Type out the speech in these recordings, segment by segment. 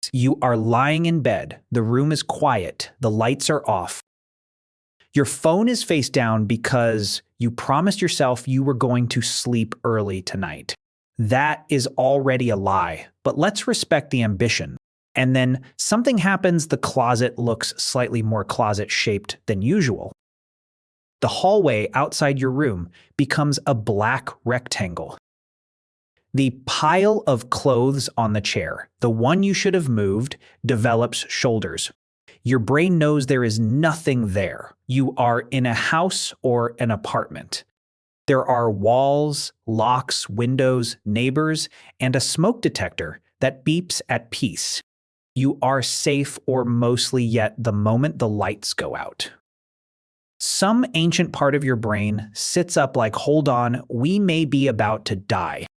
seconds. You are lying in bed. The room is quiet. The lights are off. Your phone is face down because you promised yourself you were going to sleep early tonight. That is already a lie, but let's respect the ambition. And then something happens, the closet looks slightly more closet-shaped than usual. The hallway outside your room becomes a black rectangle. The pile of clothes on the chair, the one you should have moved, develops shoulders. Your brain knows there is nothing there. You are in a house or an apartment. There are walls, locks, windows, neighbors, and a smoke detector that beeps at peace. You are safe, or mostly, yet the moment the lights go out. Some ancient part of your brain sits up like, hold on, we may be about to die.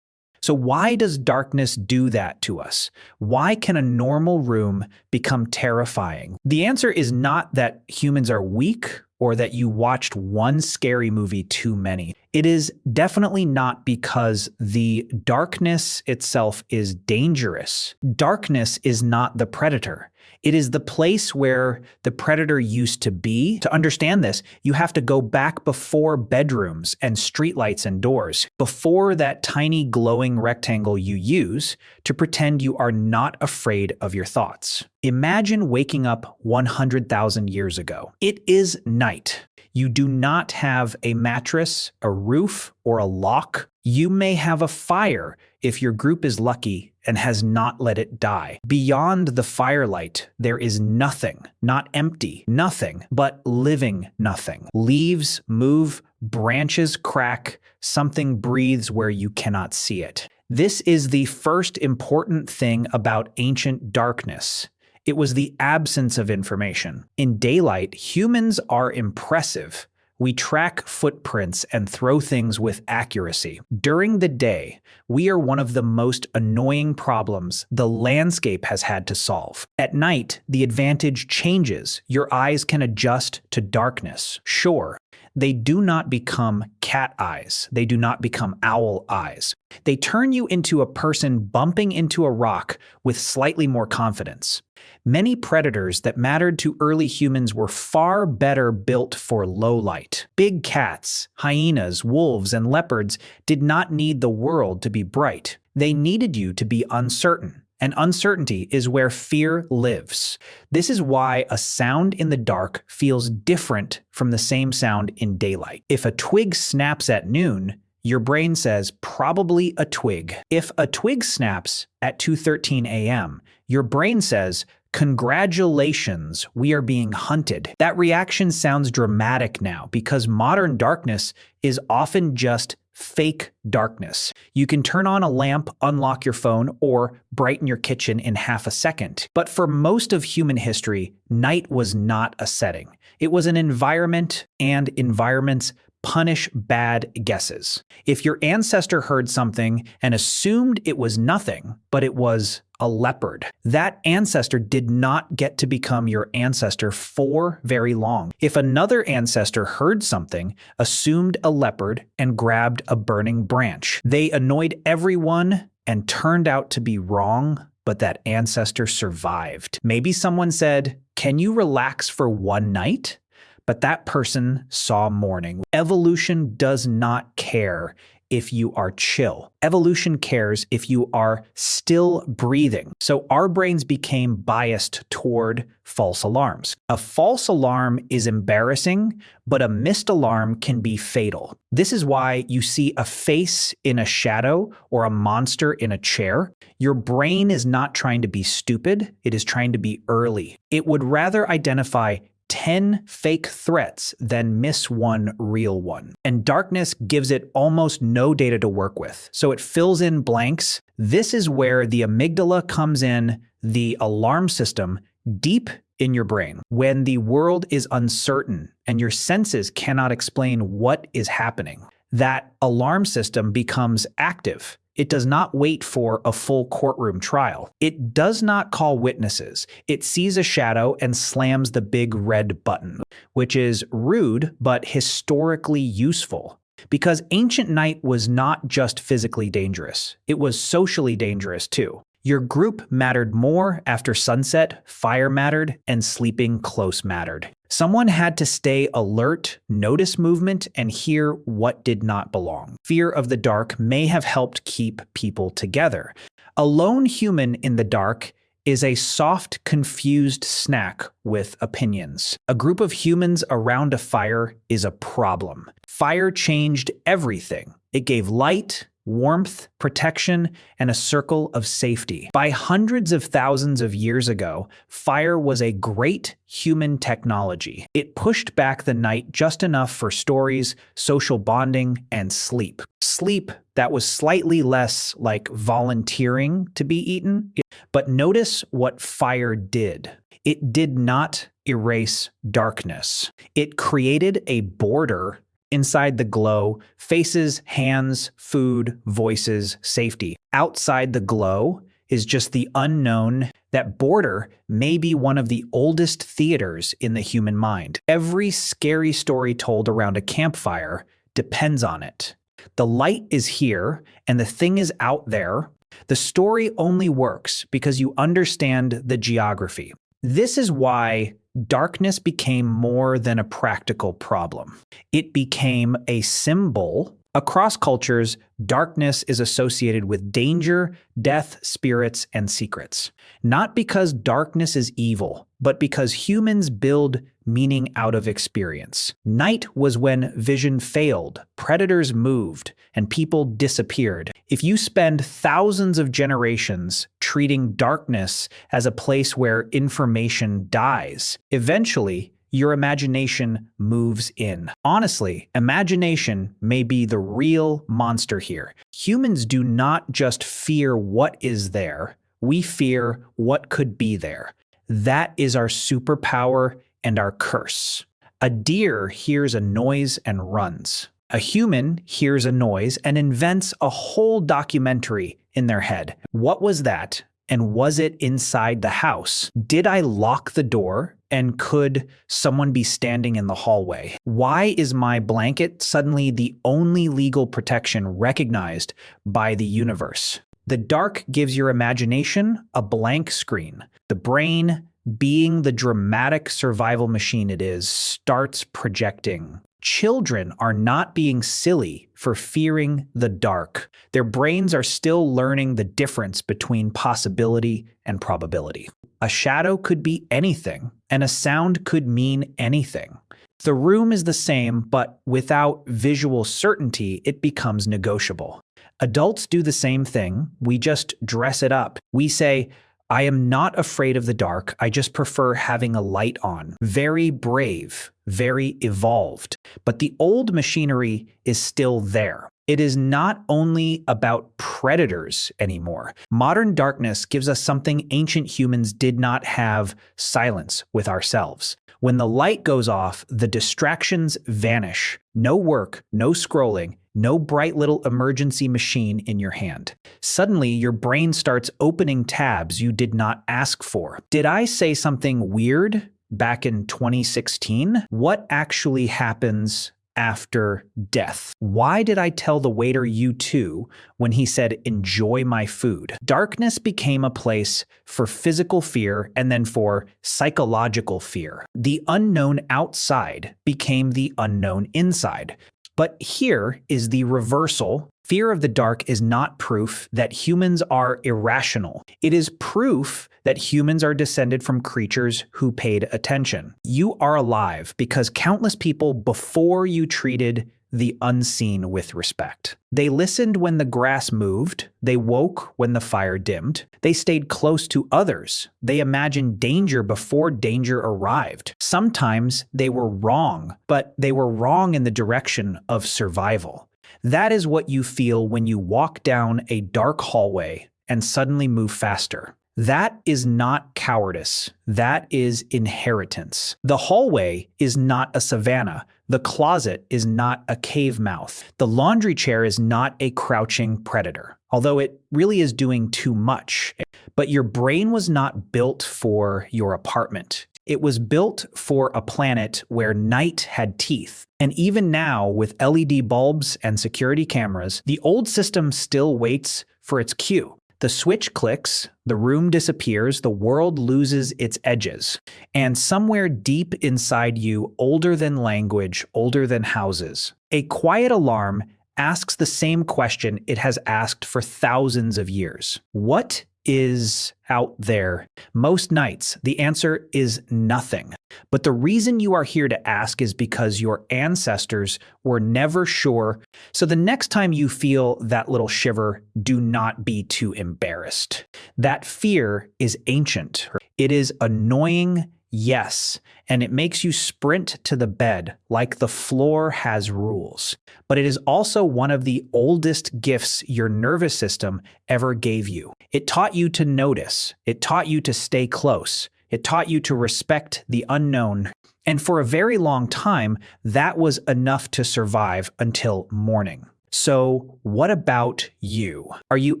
So why does darkness do that to us? Why can a normal room become terrifying? The answer is not that humans are weak or that you watched one scary movie too many. It is definitely not because the darkness itself is dangerous. Darkness is not the predator. It is the place where the predator used to be. To understand this, you have to go back before bedrooms and streetlights and doors, before that tiny glowing rectangle you use to pretend you are not afraid of your thoughts. Imagine waking up 100,000 years ago. It is night. You do not have a mattress, a roof, or a lock. You may have a fire if your group is lucky and has not let it die. Beyond the firelight, there is nothing, not empty, nothing, but living nothing. Leaves move, branches crack, something breathes where you cannot see it. This is the first important thing about ancient darkness. It was the absence of information. In daylight, humans are impressive. We track footprints and throw things with accuracy. During the day, we are one of the most annoying problems the landscape has had to solve. At night, the advantage changes. Your eyes can adjust to darkness. Sure, they do not become cat eyes. They do not become owl eyes. They turn you into a person bumping into a rock with slightly more confidence. Many predators that mattered to early humans were far better built for low light. Big cats, hyenas, wolves, and leopards did not need the world to be bright. They needed you to be uncertain. And uncertainty is where fear lives. This is why a sound in the dark feels different from the same sound in daylight. If a twig snaps at noon, your brain says, probably a twig. If a twig snaps at 2:13 a.m., your brain says, congratulations, we are being hunted. That reaction sounds dramatic now because modern darkness is often just fake darkness. You can turn on a lamp, unlock your phone, or brighten your kitchen in half a second. But for most of human history, night was not a setting. It was an environment, and environments punish bad guesses. If your ancestor heard something and assumed it was nothing, but it was a leopard, that ancestor did not get to become your ancestor for very long. If another ancestor heard something, assumed a leopard, and grabbed a burning branch, they annoyed everyone and turned out to be wrong, but that ancestor survived. Maybe someone said, "Can you relax for one night?" But that person saw morning. Evolution does not care if you are chill. Evolution cares if you are still breathing. So our brains became biased toward false alarms. A false alarm is embarrassing, but a missed alarm can be fatal. This is why you see a face in a shadow or a monster in a chair. Your brain is not trying to be stupid, it is trying to be early. It would rather identify 10 fake threats than miss one real one. And darkness gives it almost no data to work with, so it fills in blanks. This is where the amygdala comes in, the alarm system, deep in your brain. When the world is uncertain and your senses cannot explain what is happening, that alarm system becomes active. It does not wait for a full courtroom trial. It does not call witnesses. It sees a shadow and slams the big red button, which is rude but historically useful. Because ancient night was not just physically dangerous, it was socially dangerous too. Your group mattered more after sunset, fire mattered, and sleeping close mattered. Someone had to stay alert, notice movement, and hear what did not belong. Fear of the dark may have helped keep people together. A lone human in the dark is a soft, confused snack with opinions. A group of humans around a fire is a problem. Fire changed everything. It gave light, warmth, protection, and a circle of safety. By hundreds of thousands of years ago, fire was a great human technology. It pushed back the night just enough for stories, social bonding, and sleep. Sleep that was slightly less like volunteering to be eaten. But notice what fire did. It did not erase darkness. It created a border inside the glow: faces, hands, food, voices, safety. Outside the glow is just the unknown. That border may be one of the oldest theaters in the human mind. Every scary story told around a campfire depends on it. The light is here and the thing is out there. The story only works because you understand the geography. This is why darkness became more than a practical problem. It became a symbol. Across cultures, darkness is associated with danger, death, spirits, and secrets. Not because darkness is evil, but because humans build meaning out of experience. Night was when vision failed, predators moved, and people disappeared. If you spend thousands of generations treating darkness as a place where information dies, eventually your imagination moves in. Honestly, imagination may be the real monster here. Humans do not just fear what is there, we fear what could be there. That is our superpower and our curse. A deer hears a noise and runs. A human hears a noise and invents a whole documentary in their head. What was that? And was it inside the house? Did I lock the door? And could someone be standing in the hallway? Why is my blanket suddenly the only legal protection recognized by the universe? The dark gives your imagination a blank screen. The brain, being the dramatic survival machine it is, starts projecting. Children are not being silly for fearing the dark. Their brains are still learning the difference between possibility and probability. A shadow could be anything, and a sound could mean anything. The room is the same, but without visual certainty, it becomes negotiable. Adults do the same thing. We just dress it up. We say, I am not afraid of the dark. I just prefer having a light on. Very brave, very evolved. But the old machinery is still there. It is not only about predators anymore. Modern darkness gives us something ancient humans did not have: silence with ourselves. When the light goes off, the distractions vanish. No work, no scrolling, no bright little emergency machine in your hand. Suddenly, your brain starts opening tabs you did not ask for. Did I say something weird back in 2016? What actually happens after death? Why did I tell the waiter you too when he said, enjoy my food? Darkness became a place for physical fear and then for psychological fear. The unknown outside became the unknown inside. But here is the reversal. Fear of the dark is not proof that humans are irrational. It is proof that humans are descended from creatures who paid attention. You are alive because countless people before you treated the unseen with respect. They listened when the grass moved. They woke when the fire dimmed. They stayed close to others. They imagined danger before danger arrived. Sometimes they were wrong, but they were wrong in the direction of survival. That is what you feel when you walk down a dark hallway and suddenly move faster. That is not cowardice. That is inheritance. The hallway is not a savanna. The closet is not a cave mouth. The laundry chair is not a crouching predator, although it really is doing too much. But your brain was not built for your apartment. It was built for a planet where night had teeth. And even now, with LED bulbs and security cameras, the old system still waits for its cue. The switch clicks, the room disappears, the world loses its edges. And somewhere deep inside you, older than language, older than houses, a quiet alarm asks the same question it has asked for thousands of years. What is out there? Most nights, the answer is nothing. But the reason you are here to ask is because your ancestors were never sure. So the next time you feel that little shiver, do not be too embarrassed. That fear is ancient. It is annoying, yes, and it makes you sprint to the bed like the floor has rules. But it is also one of the oldest gifts your nervous system ever gave you. It taught you to notice. It taught you to stay close. It taught you to respect the unknown. And for a very long time, that was enough to survive until morning. So what about you? Are you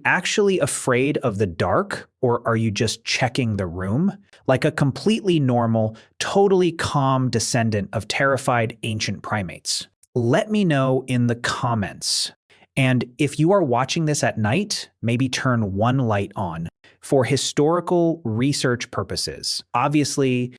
actually afraid of the dark, or are you just checking the room? Like a completely normal, totally calm descendant of terrified ancient primates? Let me know in the comments. And if you are watching this at night, maybe turn one light on for historical research purposes. Obviously,